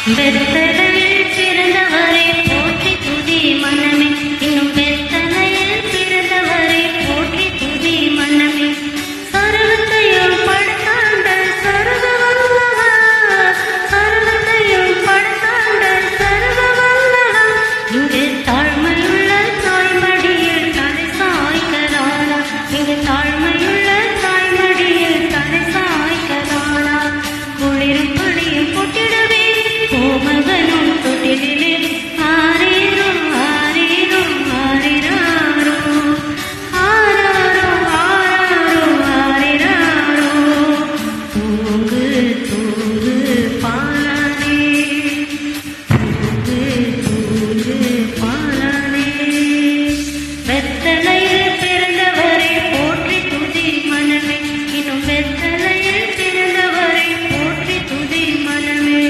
வெத்தலையில் பிறந்தவரை போற்றி துதி மனமே, இன்னும் வெத்தலையில் பிறந்தவரை போற்றி துதி மனமே. சர்வத்தையும் படைத்தாண்ட சர்வ வல்லவர், சர்வத்தையும் படைத்தாண்ட சர்வ வல்லவர், இங்கே தாழ்மையுள்ள தாய்மடியில் தலை சாய்க்கிறானா, இங்கே தாழ்மையுள்ள தாய்மடியில் தலை சாய்க்கிறானா. குளிரும் பணியும் பொட்டிடவே கோமகனும் தொட்டிலே ஆரீரோ ஆரீரோ ஆரிராரோ ஆராரோ ஆராரோ ஆரிராரோ. தூங்கு தூங்கு பாலானே, தூங்கு தூங்கு பாலானே. வெத்தலையில் பிறந்தவரை போற்றி துதி மனமே, இன்னும் வெத்தலையில் பிறந்தவரை போற்றி துதி மனமே.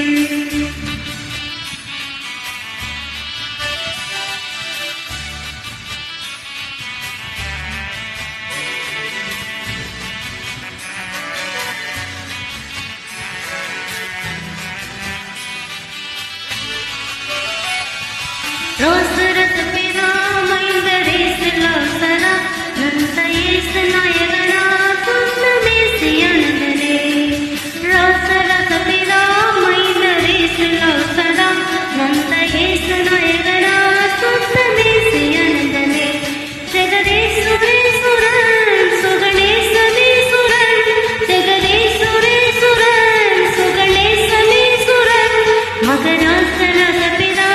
ரோசரத் பிதா மைந்தரேசலாசனா, நந்தயேச நாயகனா சொந்த மேசியனதனே. ரோசரத் பிதா மைந்தரேசலாசனா, நந்தயேச நாயகனா சொந்த மேசியனதனே. ஜெகதேசுரேசுரன் சுகணேசனேசுரன், ஜெகதேசுரேசுரன் சுகணேசனேசுரன். மகராசரத் பிதா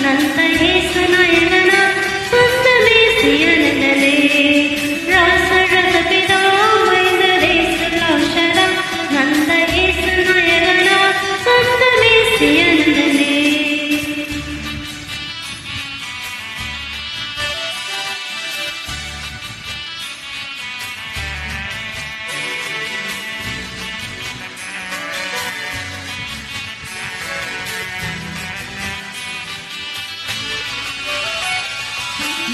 நந்தயேச நாயகனா சொந்த மேசியனதனே. ராசரத பிதா மைந்தரேசலாசனா, நந்தயேச நாயகனா சொந்த மேசியனதனே.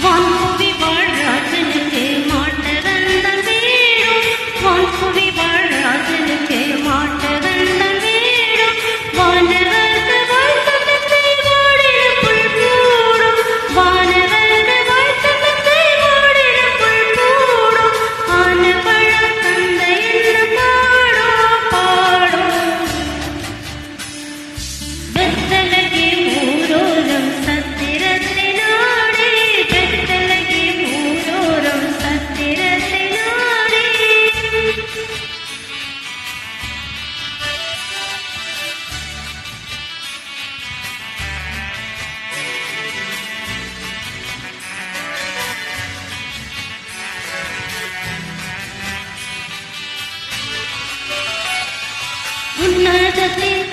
வான்புவி வாழ்ராஜனுக்கு மாட்டவந்தன் வேடும், வான்புவி வாழ்ராஜனுக்கு மாட்டவந்தன் வேடும். வானவர்க வாழ்த்தத்தை வாடின புல் கூடும், வானவர்க வாழ்த்தத்தை வாடின புல் கூடும். ஆன பழம் தந்த என்ன பாடோ பாடும். வெத்தலகி ஊரோரம் சத்திரத்தினாடே, வெத்தலகி ஊரோரம் சத்திரத்தினாடே. உன்னதத்தின்